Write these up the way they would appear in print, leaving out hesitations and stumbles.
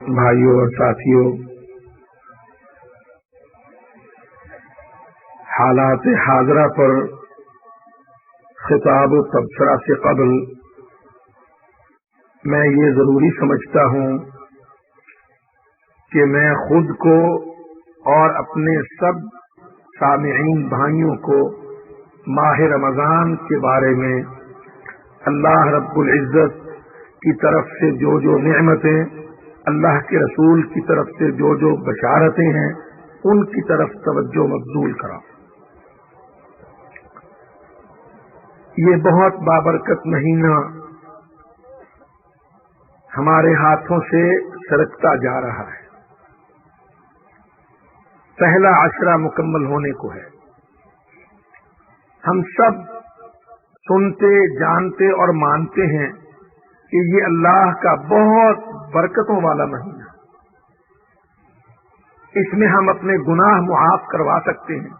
بھائیوں اور ساتھیوں، حالات حاضرہ پر خطاب و تبصرہ سے قبل میں یہ ضروری سمجھتا ہوں کہ میں خود کو اور اپنے سب سامعین بھائیوں کو ماہ رمضان کے بارے میں اللہ رب العزت کی طرف سے جو نعمتیں، اللہ کے رسول کی طرف سے جو بشارتیں ہیں، ان کی طرف توجہ مبذول کرا۔ یہ بہت بابرکت مہینہ ہمارے ہاتھوں سے سرکتا جا رہا ہے۔ پہلا عشرہ مکمل ہونے کو ہے۔ ہم سب سنتے، جانتے اور مانتے ہیں کہ یہ اللہ کا بہت برکتوں والا مہینہ، اس میں ہم اپنے گناہ معاف کروا سکتے ہیں،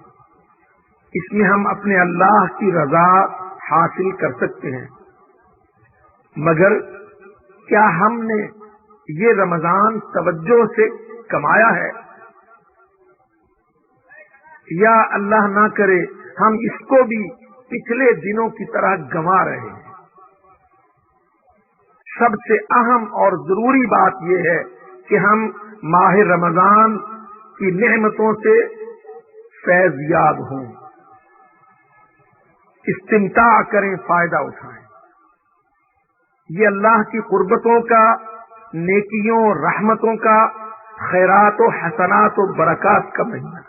اس میں ہم اپنے اللہ کی رضا حاصل کر سکتے ہیں۔ مگر کیا ہم نے یہ رمضان توجہ سے کمایا ہے، یا اللہ نہ کرے ہم اس کو بھی پچھلے دنوں کی طرح گنوا رہے ہیں؟ سب سے اہم اور ضروری بات یہ ہے کہ ہم ماہ رمضان کی نعمتوں سے فیض یاب ہوں، استمتاع کریں، فائدہ اٹھائیں۔ یہ اللہ کی قربتوں کا، نیکیوں، رحمتوں کا، خیرات و حسنات و برکات کا مہینہ۔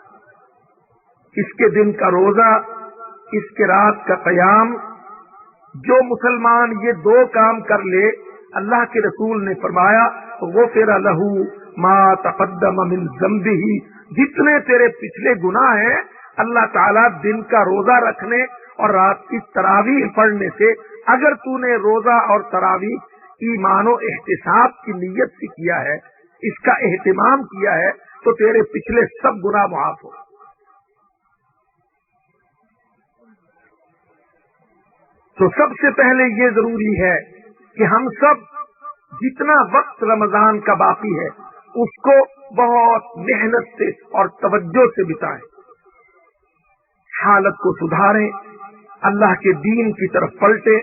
اس کے دن کا روزہ، اس کے رات کا قیام، جو مسلمان یہ دو کام کر لے، اللہ کے رسول نے فرمایا غفر لہ ما تقدم من ذنبہ، جتنے تیرے پچھلے گناہ ہیں اللہ تعالیٰ دن کا روزہ رکھنے اور رات کی تراویح پڑھنے سے، اگر تو نے روزہ اور تراویح ایمان و احتساب کی نیت سے کیا ہے، اس کا اہتمام کیا ہے، تو تیرے پچھلے سب گناہ معاف ہو۔ تو سب سے پہلے یہ ضروری ہے کہ ہم سب جتنا وقت رمضان کا باقی ہے اس کو بہت محنت سے اور توجہ سے بتائیں، حالت کو سدھاریں، اللہ کے دین کی طرف پلٹیں،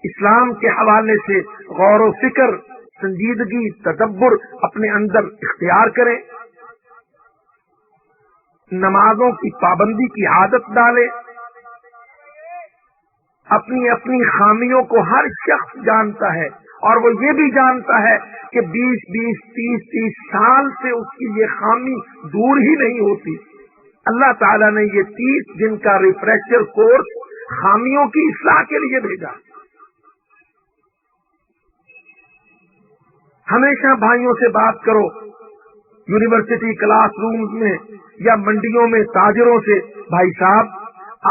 اسلام کے حوالے سے غور و فکر، سنجیدگی، تدبر اپنے اندر اختیار کریں، نمازوں کی پابندی کی عادت ڈالیں۔ اپنی اپنی خامیوں کو ہر شخص جانتا ہے، اور وہ یہ بھی جانتا ہے کہ 20 30 سال سے اس کی یہ خامی دور ہی نہیں ہوتی۔ اللہ تعالیٰ نے یہ 30 دن کا ریفریشر کورس خامیوں کی اصلاح کے لیے بھیجا۔ ہمیشہ بھائیوں سے بات کرو، یونیورسٹی کلاس روم میں یا منڈیوں میں تاجروں سے، بھائی صاحب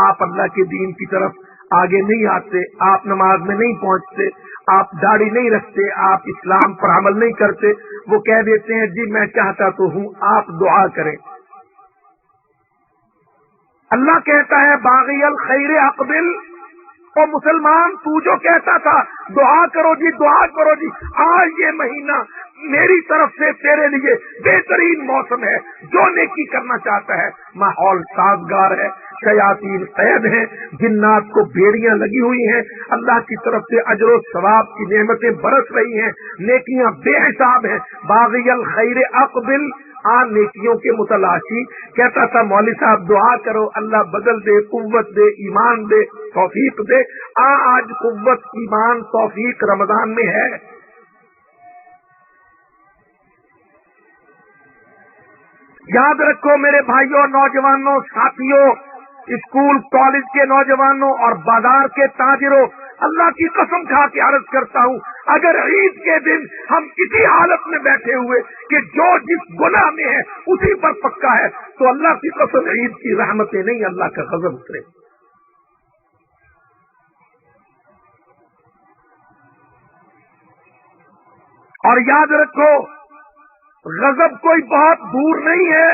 آپ اللہ کے دین کی طرف آگے نہیں آتے، آپ نماز میں نہیں پہنچتے، آپ داڑھی نہیں رکھتے، آپ اسلام پر عمل نہیں کرتے۔ وہ کہہ دیتے ہیں جی میں چاہتا تو ہوں، آپ دعا کریں۔ اللہ کہتا ہے باغی الخیر اقبل، اور مسلمان تو جو کہتا تھا دعا کرو جی، دعا کرو جی، آج یہ مہینہ میری طرف سے تیرے لیے بہترین موسم ہے۔ جو نیکی کرنا چاہتا ہے، ماحول سازگار ہے، شیاطین قید ہیں، جنات کو بیڑیاں لگی ہوئی ہیں، اللہ کی طرف سے اجر و ثواب کی نعمتیں برس رہی ہیں، نیکیاں بے حساب ہیں۔ باغی الخیر اقبل، نیکیوں کے متلاشی کہتا تھا مولوی صاحب دعا کرو اللہ بدل دے، قوت دے، ایمان دے، توفیق دے۔ آج قوت، ایمان، توفیق رمضان میں ہے۔ یاد رکھو میرے بھائیوں، نوجوانوں، ساتھیوں، اسکول کالج کے نوجوانوں اور بازار کے تاجروں، اللہ کی قسم کھا کے عرض کرتا ہوں، اگر عید کے دن ہم کسی حالت میں بیٹھے ہوئے کہ جو جس گناہ میں ہے اسی پر پکا ہے، تو اللہ کی قسم عید کی رحمتیں نہیں، اللہ کا غضب اترے۔ اور یاد رکھو غضب کوئی بہت دور نہیں ہے۔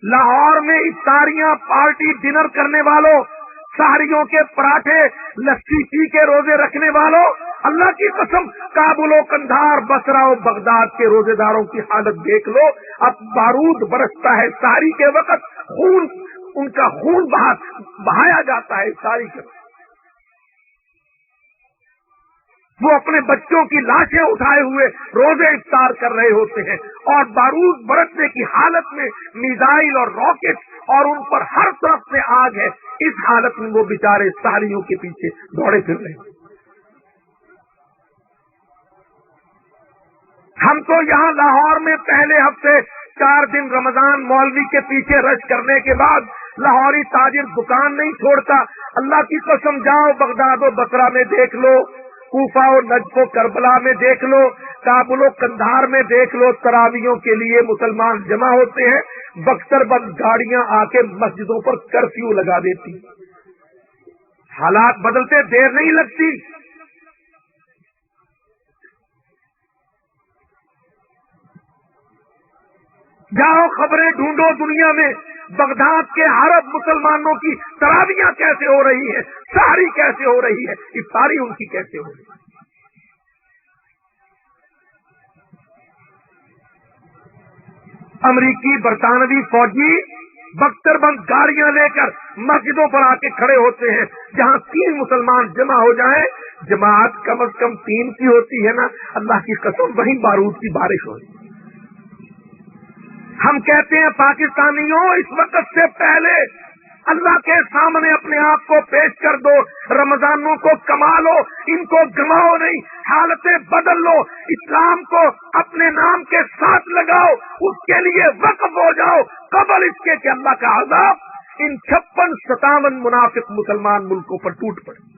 لاہور میں افطاریاں، پارٹی، ڈنر کرنے والوں، سحریوں کے پراٹھے، لسی پی کے روزے رکھنے والوں، اللہ کی قسم کابل و قندھار، بصرہ و بغداد کے روزے داروں کی حالت دیکھ لو. اب بارود برستا ہے سحری کے وقت، خون ان کا خون بہایا جاتا ہے سحری کے وقت. وہ اپنے بچوں کی لاشیں اٹھائے ہوئے روزے افطار کر رہے ہوتے ہیں، اور بارود برسنے کی حالت میں میزائل اور راکٹ اور ان پر ہر طرف سے آگ ہے. اس حالت میں وہ بیچارے سحریوں کے پیچھے دوڑے پھر رہے ہیں. ہم تو یہاں لاہور میں پہلے ہفتے 4 دن رمضان مولوی کے پیچھے رش کرنے کے بعد لاہوری تاجر دکان نہیں چھوڑتا. اللہ کی قسم جاؤ بغداد و بصرہ میں دیکھ لو، کوفہ و نجف و کربلا میں دیکھ لو، کابل و قندھار میں دیکھ لو، تراویحوں کے لیے مسلمان جمع ہوتے ہیں. بختر بند گاڑیاں آ کے مسجدوں پر کرفیو لگا دیتی. حالات بدلتے دیر نہیں لگتی. جاؤ خبریں ڈھونڈو دنیا میں، بغداد کے عرب مسلمانوں کی تراویحاں کیسے ہو رہی ہے، سحری کیسے ہو رہی ہے، افطاری ان کی کیسے ہو رہی ہے. امریکی برطانوی فوجی بختر بند گاڑیاں لے کر مسجدوں پر آ کے کھڑے ہوتے ہیں. جہاں 3 مسلمان جمع ہو جائیں، جماعت کم از کم 3 کی ہوتی ہے نا، اللہ کی قسم وہیں بارود کی بارش ہوتی. ہم کہتے ہیں پاکستانیوں اس وقت سے پہلے اللہ کے سامنے اپنے آپ کو پیش کر دو، رمضانوں کو کما لو، ان کو گنواؤ نہیں، حالتیں بدل لو، اسلام کو اپنے نام کے ساتھ لگاؤ، اس کے لیے وقف ہو جاؤ قبل اس کے کہ اللہ کا عذاب ان 56-57 منافق مسلمان ملکوں پر ٹوٹ پڑے.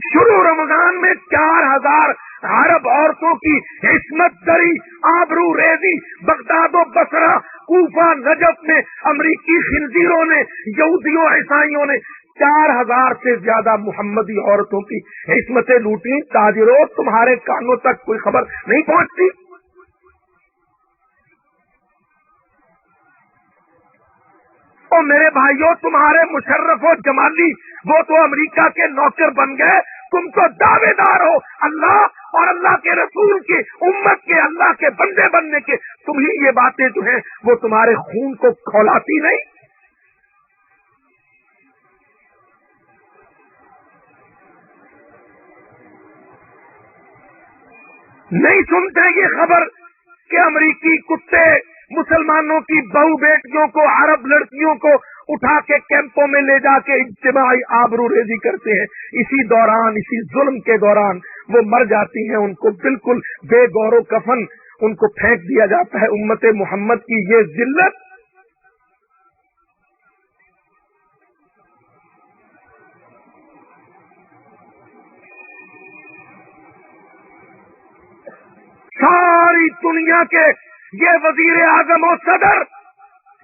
شروع رمضان میں 4000 عرب عورتوں کی عصمت دری، آبرو ریزی بغداد و بصرہ، کوفہ، نجف میں امریکی خنزیروں نے، یہودیوں عیسائیوں نے 4000 سے زیادہ محمدی عورتوں کی عصمتیں لوٹی. تاجروں تمہارے کانوں تک کوئی خبر نہیں پہنچتی؟ اور میرے بھائیوں تمہارے مشرف و جمالی وہ تو امریکہ کے نوکر بن گئے، تم تو دعوے دار ہو اللہ اور اللہ کے رسول کی امت کے، اللہ کے بندے بننے کے. تمہیں یہ باتیں جو ہیں وہ تمہارے خون کو کھولاتی نہیں؟ نہیں سنتے یہ خبر کہ امریکی کتے مسلمانوں کی بہو بیٹیوں کو، عرب لڑکیوں کو اٹھا کے کیمپوں میں لے جا کے اجتماعی آبرو ریزی کرتے ہیں. اسی دوران، اسی ظلم کے دوران وہ مر جاتی ہیں، ان کو بالکل بے گور و کفن ان کو پھینک دیا جاتا ہے. امت محمد کی یہ ذلت ساری دنیا کے یہ وزیر اعظم و صدر،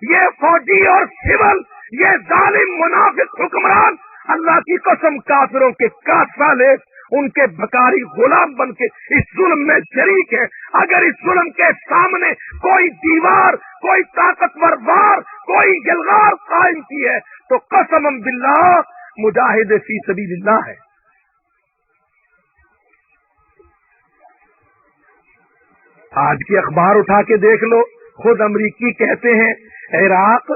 یہ فوجی اور سول، یہ ظالم منافق حکمران اللہ کی قسم کافروں کے کاسالے، ان کے بھکاری غلام بن کے اس ظلم میں شریک ہے. اگر اس ظلم کے سامنے کوئی دیوار، کوئی طاقتور وار، کوئی یلغار قائم کی ہے تو قسم باللہ مجاہد فی سبیل اللہ ہے. آج کی اخبار اٹھا کے دیکھ لو، خود امریکی کہتے ہیں عراق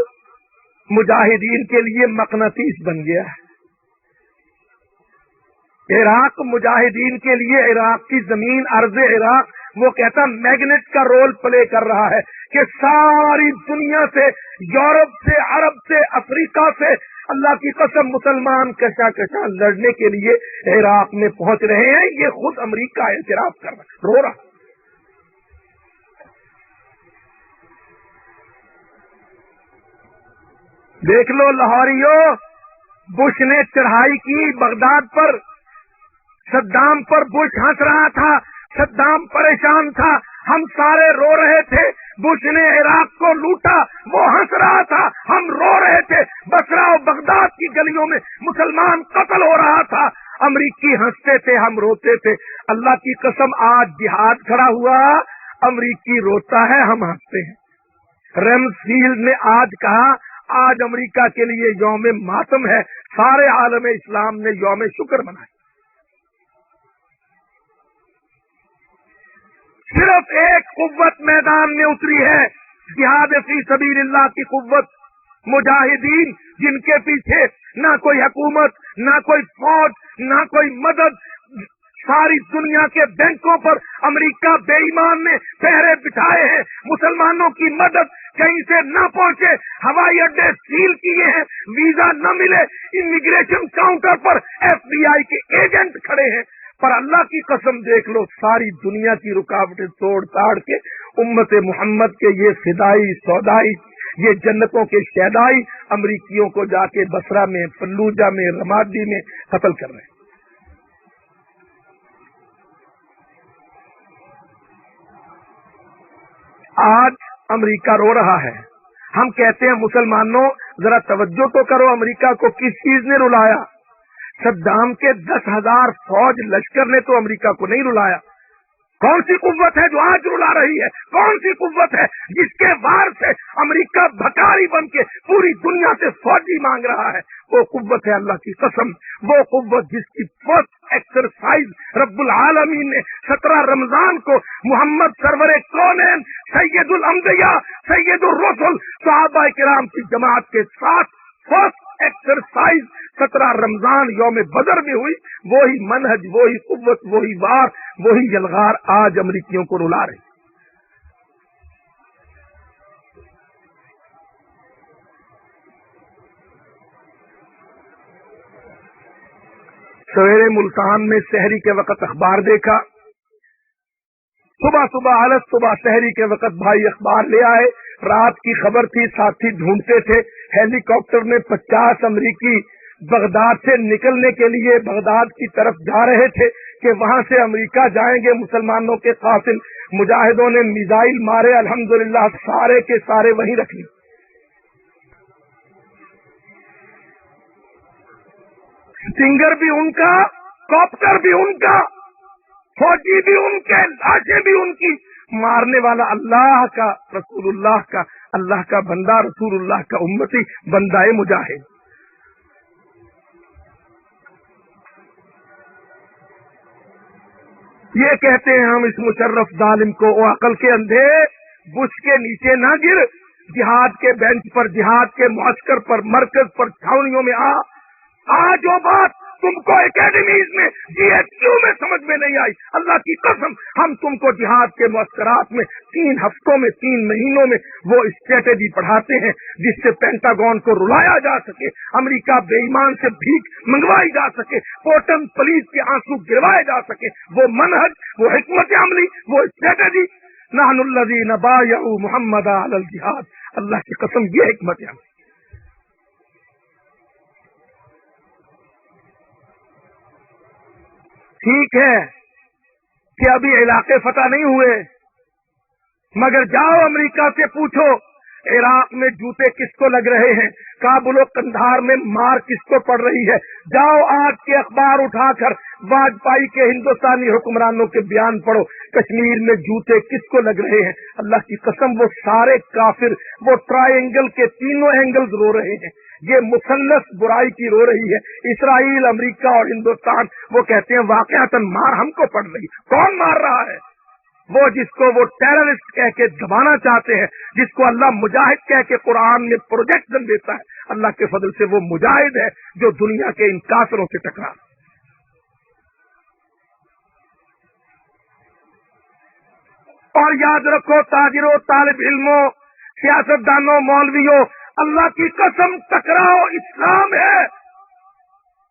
مجاہدین کے لیے مقناطیس بن گیا ہے. عراق مجاہدین کے لیے، عراق کی زمین، ارض عراق، وہ کہتا میگنیٹ کا رول پلے کر رہا ہے کہ ساری دنیا سے، یورپ سے، عرب سے، افریقہ سے اللہ کی قسم مسلمان کشا کشا لڑنے کے لیے عراق میں پہنچ رہے ہیں. یہ خود امریکہ اعتراف کر رہا، رو رہا. دیکھ لو لاہوریو، بش نے چڑھائی کی بغداد پر، صدام پر بش ہنس رہا تھا، صدام پریشان تھا، ہم سارے رو رہے تھے. بش نے عراق کو لوٹا، وہ ہنس رہا تھا، ہم رو رہے تھے. بصرہ و بغداد کی گلیوں میں مسلمان قتل ہو رہا تھا، امریکی ہنستے تھے، ہم روتے تھے. اللہ کی قسم آج جہاد کھڑا ہوا، امریکی روتا ہے، ہم ہنستے ہیں. ریمسفیلڈ نے آج کہا آج امریکہ کے لیے یوم ماتم ہے، سارے عالم اسلام نے یوم شکر منایا۔ صرف ایک قوت میدان میں اتری ہے، جہاد فی سبیل اللہ کی قوت، مجاہدین جن کے پیچھے نہ کوئی حکومت، نہ کوئی فوج، نہ کوئی مدد، ساری دنیا کے بینکوں پر امریکہ بے ایمان نے پہرے بٹھائے ہیں، مسلمانوں کی مدد کہیں سے نہ پہنچے، ہوائی اڈے سیل کیے ہیں، ویزا نہ ملے، امیگریشن کاؤنٹر پر ایف بی آئی کے ایجنٹ کھڑے ہیں، پر اللہ کی قسم دیکھ لو، ساری دنیا کی رکاوٹیں توڑ تاڑ کے امت محمد کے یہ فدائی سودائی، یہ جنتوں کے شہدائی امریکیوں کو جا کے بصرہ میں، فلوجہ میں، رمادی میں قتل کر رہے ہیں۔ آج امریکہ رو رہا ہے، ہم کہتے ہیں مسلمانوں ذرا توجہ تو کرو، امریکہ کو کس چیز نے رلایا؟ صدام کے 10,000 فوج لشکر نے تو امریکہ کو نہیں رلایا۔ کون سی قوت ہے جو آج رلا رہی ہے؟ کون سی قوت ہے جس کے وار سے امریکہ بھکاری بن کے پوری دنیا سے فوجی مانگ رہا ہے؟ وہ قوت ہے اللہ کی قسم، وہ قوت جس کی فرسٹ ایکسرسائز رب العالمین نے 17 رمضان کو محمد سرور کونین سید الانبیاء سید الرسل صحابہ کرام کی جماعت کے ساتھ فرسٹ ایکسرسائز 17 رمضان یوم بدر میں ہوئی، وہی منہج، وہی قوت، وہی وار، وہی یلغار آج امریکیوں کو رلا رہی۔ سویرے ملتان میں سحری کے وقت اخبار دیکھا، صبح سحری کے وقت بھائی اخبار لے آئے، رات کی خبر تھی، ساتھی ڈھونڈتے تھے، ہیلی کاپٹر میں 50 امریکی بغداد سے نکلنے کے لیے بغداد کی طرف جا رہے تھے کہ وہاں سے امریکہ جائیں گے مسلمانوں کے قاتل۔ مجاہدوں نے میزائل مارے، الحمدللہ سارے کے سارے وہیں رکھ لی۔ سٹنگر بھی ان کا، کاپٹر بھی ان کا، فوجی بھی ان کے، لاشیں بھی ان کی، مارنے والا اللہ کا، رسول اللہ کا، اللہ کا بندہ، رسول اللہ کا امتی، بندہ مجاہد۔ یہ کہتے ہیں ہم اس مشرف ظالم کو، او عقل کے اندھے بش کے نیچے نہ گر، جہاد کے بینچ پر، جہاد کے معسکر پر، مرکز پر، چھاؤنیوں میں آ جو بات تم کو اکیڈمیز میں، جی ایچ کیو میں سمجھ میں نہیں آئی، اللہ کی قسم ہم تم کو جہاد کے معسکرات میں 3 ہفتوں میں، 3 مہینوں میں وہ اسٹریٹجی پڑھاتے ہیں جس سے پینٹاگون کو رلایا جا سکے، امریکہ بے ایمان سے بھیک منگوائی جا سکے، پورٹن پولیس کے آنسو گروائے جا سکے، وہ منہج، وہ حکمت عملی، وہ اسٹریٹجی۔ نحن الذین بایعوا محمد علی الجہاد، اللہ کی قسم یہ حکمت عملی۔ ٹھیک ہے کہ ابھی علاقے فتح نہیں ہوئے، مگر جاؤ امریکہ سے پوچھو عراق میں جوتے کس کو لگ رہے ہیں، کابل و قندھار میں مار کس کو پڑ رہی ہے، جاؤ آج کے اخبار اٹھا کر واجپئی کے ہندوستانی حکمرانوں کے بیان پڑھو، کشمیر میں جوتے کس کو لگ رہے ہیں۔ اللہ کی قسم وہ سارے کافر، وہ ٹرائنگل کے تینوں اینگلز رو رہے ہیں، یہ مثلث برائی کی رو رہی ہے، اسرائیل، امریکہ اور ہندوستان، وہ کہتے ہیں واقعتاً مار ہم کو پڑ رہی۔ کون مار رہا ہے؟ وہ جس کو وہ ٹیررسٹ کہہ کے دبانا چاہتے ہیں، جس کو اللہ مجاہد کہہ کے قرآن میں پروجیکشن دیتا ہے، اللہ کے فضل سے وہ مجاہد ہے جو دنیا کے ان کافروں سے ٹکرا۔ اور یاد رکھو تاجروں، طالب علموں، سیاستدانوں، مولویوں، اللہ کی قسم ٹکراؤ اسلام ہے،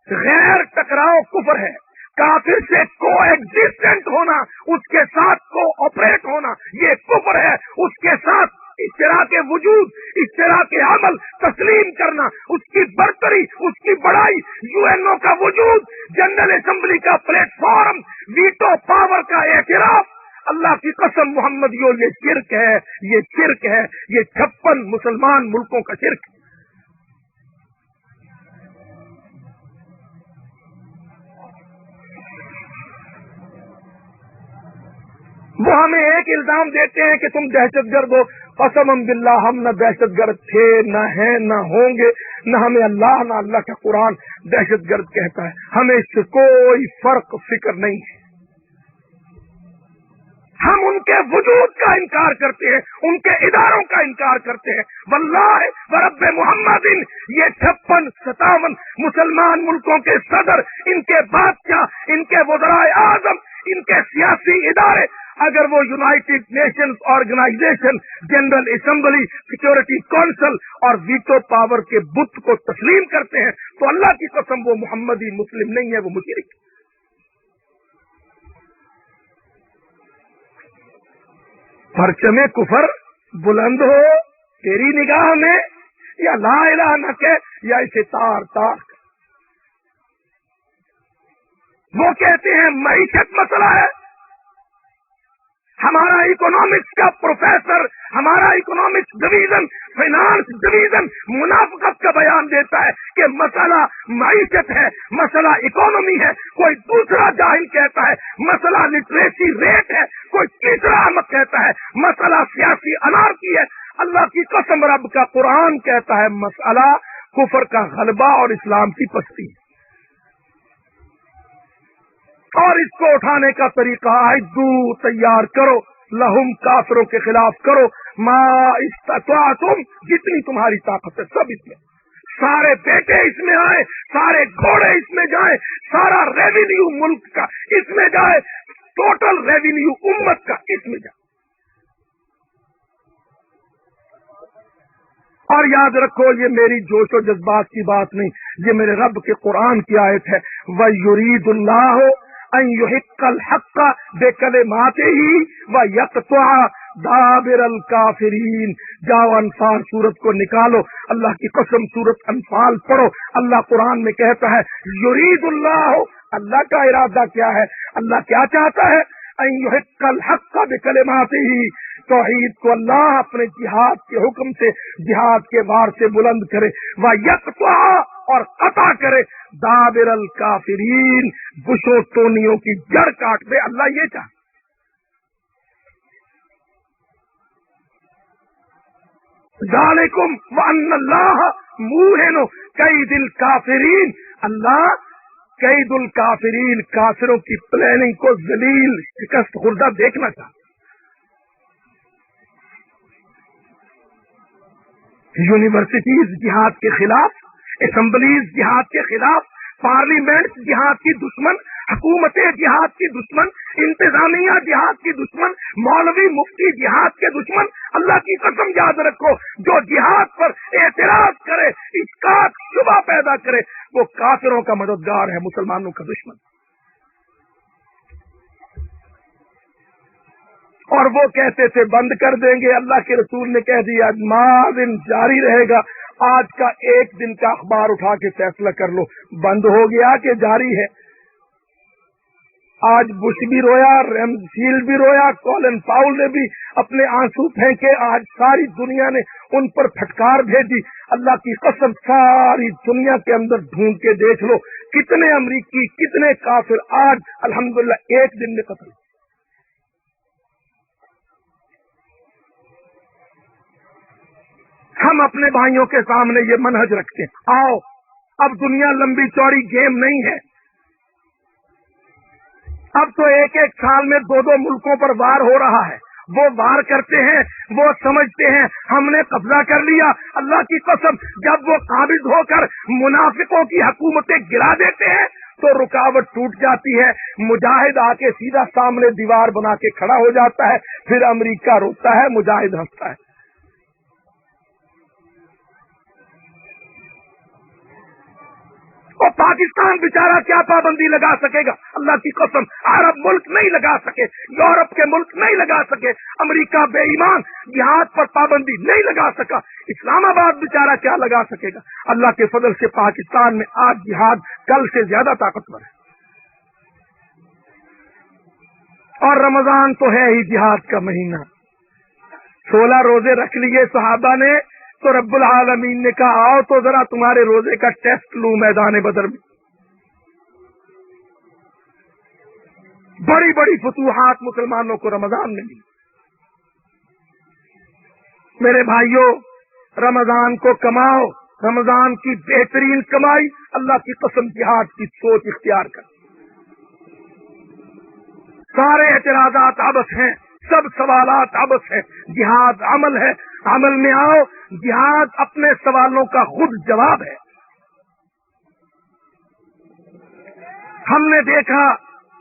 غیر ٹکراؤ کفر ہے۔ کافر سے کو ایگزسٹنٹ ہونا، اس کے ساتھ کو آپریٹ ہونا، یہ کفر ہے۔ اس کے ساتھ اشتراک وجود، اشتراک عمل تسلیم کرنا، اس کی برتری، اس کی بڑائی، یو این او کا وجود، جنرل اسمبلی کا پلیٹ فارم، ویٹو پاور کا اعتراف، اللہ کی قسم محمدیوں یہ شرک ہے، یہ شرک ہے، یہ 56 مسلمان ملکوں کا شرک ہے۔ وہ ہمیں ایک الزام دیتے ہیں کہ تم دہشت گرد ہو، قسم باللہ ہم نہ دہشت گرد تھے، نہ ہیں، نہ ہوں گے، نہ ہمیں اللہ نہ اللہ کا قرآن دہشت گرد کہتا ہے. ہمیں اس سے کوئی فرق فکر نہیں ہے. ہم ان کے وجود کا انکار کرتے ہیں، ان کے اداروں کا انکار کرتے ہیں. واللہ ورب محمد، یہ 56-57 مسلمان ملکوں کے صدر، ان کے بادشاہ، ان کے وزرائے اعظم، ان کے سیاسی ادارے، اگر وہ United Nations Organization, General Assembly, Security Council اور ویٹو پاور کے بت کو تسلیم کرتے ہیں تو اللہ کی قسم وہ محمدی مسلم نہیں ہے، وہ مشرک. پرچم کفر بلند ہو تیری نگاہ میں، یا لا الہ نہ کہ، یا اسے تار تار. وہ کہتے ہیں معیشت مسئلہ ہے. ہمارا اکنامکس کا پروفیسر، ہمارا اکنامکس ڈویژن، فائنانس ڈویژن منافقت کا بیان دیتا ہے کہ مسئلہ معیشت ہے، مسئلہ اکانومی ہے. کوئی دوسرا جاہل کہتا ہے مسئلہ لٹریسی ریٹ ہے، کوئی تیسرا احمد کہتا ہے مسئلہ سیاسی انارکی ہے. اللہ کی قسم رب کا قرآن کہتا ہے مسئلہ کفر کا غلبہ اور اسلام کی پستی. اور اس کو اٹھانے کا طریقہ عدو، تیار کرو، لہم کافروں کے خلاف کرو ما استطعتم، جتنی تمہاری طاقت ہے سب اس میں. سارے بیٹے اس میں آئے، سارے گھوڑے اس میں جائیں، سارا ریونیو ملک کا اس میں جائے، ٹوٹل ریونیو امت کا اس میں جائے. اور یاد رکھو یہ میری جوش و جذبات کی بات نہیں، یہ میرے رب کے قرآن کی آیت ہے. وَيُرِيدُ اللَّهُ أَن يُحِقَّ الْحَقَّ بِكَلِمَاتِهِ وَيَقْطَعَ دَابِرَ الْكَافِرِينَ. جاؤ انفال سورت کو نکالو، اللہ کی قسم سورت انفال پڑھو. اللہ قرآن میں کہتا ہے یرید اللہ، اللہ کا ارادہ کیا ہے، اللہ کیا چاہتا ہے، ان یحق الحق بکلماتہ، توحید کو اللہ اپنے جہاد کے حکم سے، جہاد کے وار سے بلند کرے، وَيَقْطَعَ اور قطع کرے دابر الکافرین، بشو ٹونیوں کی جڑ کاٹ دے. اللہ یہ چاہتا. ذالکم وان اللہ موہن کید الکافرین، اللہ کید الکافرین، کافروں کی پلاننگ کو ذلیل شکست خوردہ دیکھنا چاہتا. یونیورسٹیز جہاد کے خلاف، اسمبلیز جہاد کے خلاف، پارلیمنٹ جہاد کی دشمن، حکومتیں جہاد کی دشمن، انتظامیہ جہاد کی دشمن، مولوی مفتی جہاد کے دشمن. اللہ کی قسم یاد رکھو، جو جہاد پر اعتراض کرے، اشکاک شبہ پیدا کرے، وہ کافروں کا مددگار ہے، مسلمانوں کا دشمن. اور وہ کہتے تھے بند کر دیں گے، اللہ کے رسول نے کہہ دیا ماضٍ جاری رہے گا. آج کا ایک دن کا اخبار اٹھا کے فیصلہ کر لو، بند ہو گیا کہ جاری ہے. آج بش بھی رویا، ریمسفیلڈ بھی رویا، کولن پاؤل نے بھی اپنے آنسو پھینکے. آج ساری دنیا نے ان پر پھٹکار بھیجی. اللہ کی قسم ساری دنیا کے اندر ڈھونڈ کے دیکھ لو کتنے امریکی، کتنے کافر آج الحمدللہ ایک دن میں قتل. ہم اپنے بھائیوں کے سامنے یہ منہج رکھتے ہیں، آؤ اب دنیا لمبی چوڑی گیم نہیں ہے. اب تو ایک ایک سال میں 2 ملکوں پر وار ہو رہا ہے. وہ وار کرتے ہیں، وہ سمجھتے ہیں ہم نے قبضہ کر لیا. اللہ کی قسم جب وہ قابض ہو کر منافقوں کی حکومتیں گرا دیتے ہیں تو رکاوٹ ٹوٹ جاتی ہے. مجاہد آ کے سیدھا سامنے دیوار بنا کے کھڑا ہو جاتا ہے، پھر امریکہ روتا ہے، مجاہد ہنستا ہے. اور پاکستان بیچارہ کیا پابندی لگا سکے گا؟ اللہ کی قسم عرب ملک نہیں لگا سکے، یورپ کے ملک نہیں لگا سکے، امریکہ بے ایمان جہاد پر پابندی نہیں لگا سکا. اسلام آباد بیچارہ کیا لگا سکے گا؟ اللہ کے فضل سے پاکستان میں آج جہاد کل سے زیادہ طاقتور ہے. اور رمضان تو ہے ہی جہاد کا مہینہ. 16 روزے رکھ لیے صحابہ نے تو رب العالمین نے کہا آؤ تو ذرا تمہارے روزے کا ٹیسٹ لوں میدان بدر میں. بڑی بڑی فتوحات مسلمانوں کو رمضان میں ملی. میرے بھائیوں، رمضان کو کماؤ، رمضان کی بہترین کمائی اللہ کی قسم جہاد کی سوچ اختیار کر۔ سارے اعتراضات عبث ہیں، سب سوالات عبث ہیں، جہاد عمل ہے، عمل میں آؤ۔ جہاد اپنے سوالوں کا خود جواب ہے۔ ہم نے دیکھا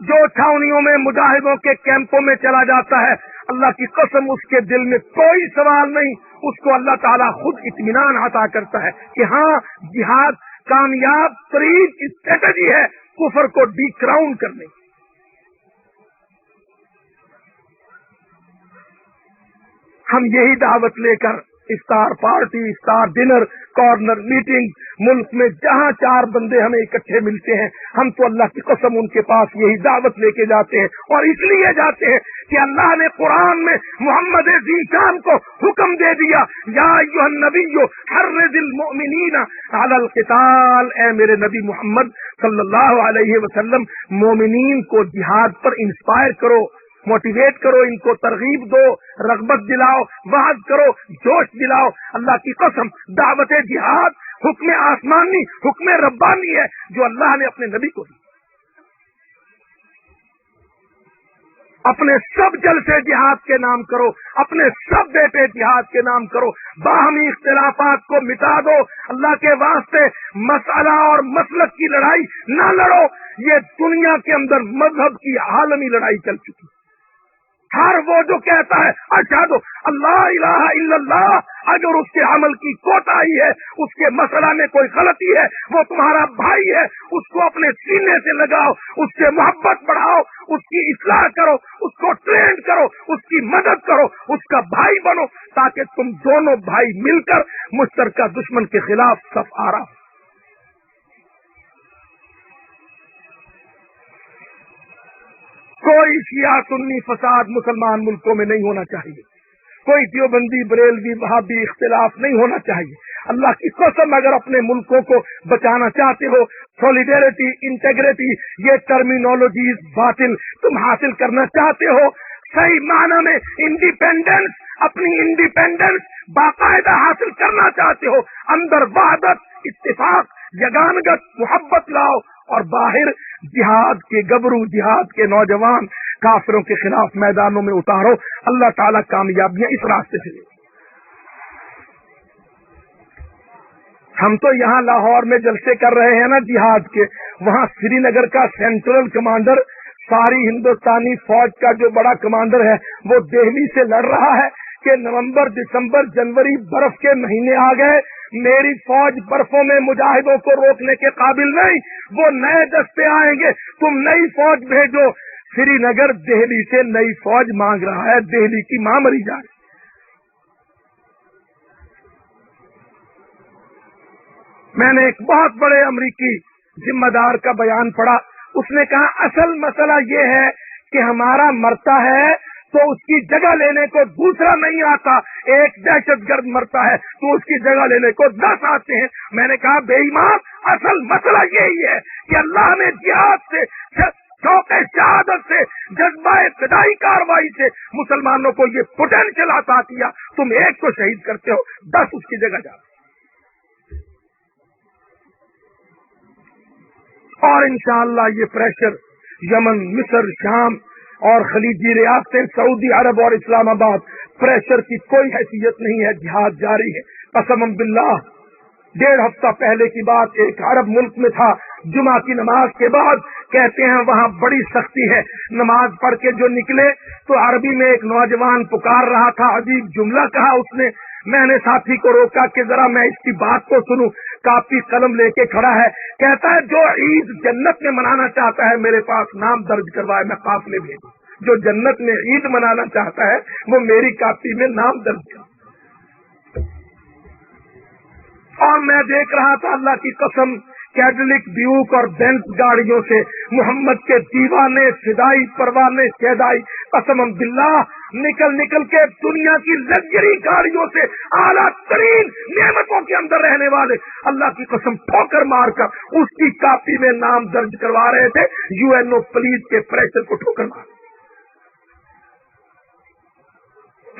جو چھاؤنیوں میں مجاہدوں کے کیمپوں میں چلا جاتا ہے، اللہ کی قسم اس کے دل میں کوئی سوال نہیں، اس کو اللہ تعالیٰ خود اطمینان عطا کرتا ہے کہ ہاں جہاد کامیاب ترین اسٹریٹجی ہے کفر کو ڈی کراؤن کرنے کی۔ ہم یہی دعوت لے کر افطار پارٹی، افطار ڈنر، کارنر میٹنگ، ملک میں جہاں چار بندے ہمیں اکٹھے ملتے ہیں، ہم تو اللہ کی قسم ان کے پاس یہی دعوت لے کے جاتے ہیں، اور اس لیے جاتے ہیں کہ اللہ نے قرآن میں محمد ذیشان کو حکم دے دیا، یا ایھا النبی حرض المؤمنین علی القتال، اے میرے نبی محمد صلی اللہ علیہ وسلم مومنین کو جہاد پر انسپائر کرو، موٹیویٹ کرو، ان کو ترغیب دو، رغبت دلاؤ، وعظ کرو، جوش دلاؤ۔ اللہ کی قسم دعوت جہاد حکم آسمانی، حکم ربانی ہے جو اللہ نے اپنے نبی کو دی۔ اپنے سب جلسے جہاد کے نام کرو، اپنے سب بیٹے جہاد کے نام کرو، باہمی اختلافات کو مٹا دو، اللہ کے واسطے مسئلہ اور مسلک کی لڑائی نہ لڑو۔ یہ دنیا کے اندر مذہب کی عالمی لڑائی چل چکی۔ ہر وہ جو کہتا ہے اشہد اللہ الہ الا اللہ، اگر اس کے عمل کی کوتاہی ہے، اس کے مسئلہ میں کوئی غلطی ہے، وہ تمہارا بھائی ہے، اس کو اپنے سینے سے لگاؤ، اس سے محبت بڑھاؤ، اس کی اصلاح کرو، اس کو ٹرین کرو، اس کی مدد کرو، اس کا بھائی بنو، تاکہ تم دونوں بھائی مل کر مشترکہ دشمن کے خلاف صف آرا۔ کوئی شیعہ سنی فساد مسلمان ملکوں میں نہیں ہونا چاہیے، کوئی دیوبندی بریلوی وہابی اختلاف نہیں ہونا چاہیے۔ اللہ کی قسم اگر اپنے ملکوں کو بچانا چاہتے ہو، سولیڈیرٹی، انٹیگریٹی، یہ ٹرمینالوجیز باطل تم حاصل کرنا چاہتے ہو، صحیح معنی میں انڈیپینڈنس، اپنی انڈیپینڈنس باقاعدہ حاصل کرنا چاہتے ہو، اندر وحدت، اتفاق، یگانگت، محبت لاؤ، اور باہر جہاد کے گبرو، جہاد کے نوجوان کافروں کے خلاف میدانوں میں اتارو۔ اللہ تعالیٰ کامیابیاں اس راستے سے دے۔ ہم تو یہاں لاہور میں جلسے کر رہے ہیں نا جہاد کے، وہاں سری نگر کا سینٹرل کمانڈر، ساری ہندوستانی فوج کا جو بڑا کمانڈر ہے، وہ دہلی سے لڑ رہا ہے کہ نومبر، دسمبر، جنوری برف کے مہینے آ گئے، میری فوج برفوں میں مجاہدوں کو روکنے کے قابل نہیں، وہ نئے دستے آئیں گے، تم نئی فوج بھیجو۔ سری نگر دہلی سے نئی فوج مانگ رہا ہے، دہلی کی ماں مری جائے۔ میں نے ایک بہت بڑے امریکی ذمہ دار کا بیان پڑھا، اس نے کہا اصل مسئلہ یہ ہے کہ ہمارا مرتا ہے تو اس کی جگہ لینے کو دوسرا نہیں آتا، ایک دہشت گرد مرتا ہے تو اس کی جگہ لینے کو 10 آتے ہیں۔ میں نے کہا بے ایمان، اصل مسئلہ یہی ہے کہ اللہ نے جہاد سے، شوق شہادت سے، جذبہ فدائی کاروائی سے مسلمانوں کو یہ پوٹینشیل عطا کیا، تم ایک کو شہید کرتے ہو، 10 اس کی جگہ جاتے۔ اور انشاءاللہ یہ پریشر یمن، مصر، شام اور خلیجی ریاستیں، سعودی عرب اور اسلام آباد، پریشر کی کوئی حیثیت نہیں ہے، جہاد جاری ہے۔ قسم باللہ 1.5 ہفتہ پہلے کی بات، ایک عرب ملک میں تھا، جمعہ کی نماز کے بعد کہتے ہیں وہاں بڑی سختی ہے، نماز پڑھ کے جو نکلے تو عربی میں ایک نوجوان پکار رہا تھا، عجیب جملہ کہا اس نے، میں نے ساتھی کو روکا کہ ذرا میں اس کی بات کو سنوں، کاپی قلم لے کے کھڑا ہے، کہتا ہے جو عید جنت میں منانا چاہتا ہے میرے پاس نام درج کروائے، میں قافلے بھیجوں، جو جنت میں عید منانا چاہتا ہے وہ میری کاپی میں نام درج کرے۔ اور میں دیکھ رہا تھا اللہ کی قسم، کیڈلک، بیوک اور بینز گاڑیوں سے محمد کے دیوانے، فدائی، پروانے، شیدائی، قسم باللہ نکل کے دنیا کی لگژری گاڑیوں سے اعلیٰ ترین نعمتوں کے اندر رہنے والے اللہ کی قسم ٹھوکر مار کر اس کی کاپی میں نام درج کروا رہے تھے، UNO پولیس کے پریشر کو ٹھوکر مار۔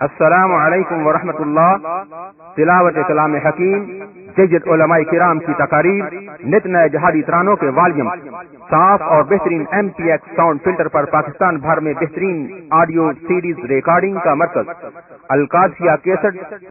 السلام علیکم ورحمۃ اللہ. تلاوت کلام حکیم، جید علماء کرام کی تقاریر، نت نئے جہادی ترانوں کے والیوم، صاف اور بہترین MPX ساؤنڈ فلٹر پر پاکستان بھر میں بہترین آڈیو سیریز ریکارڈنگ کا مرکز، القادسیہ کیسٹ.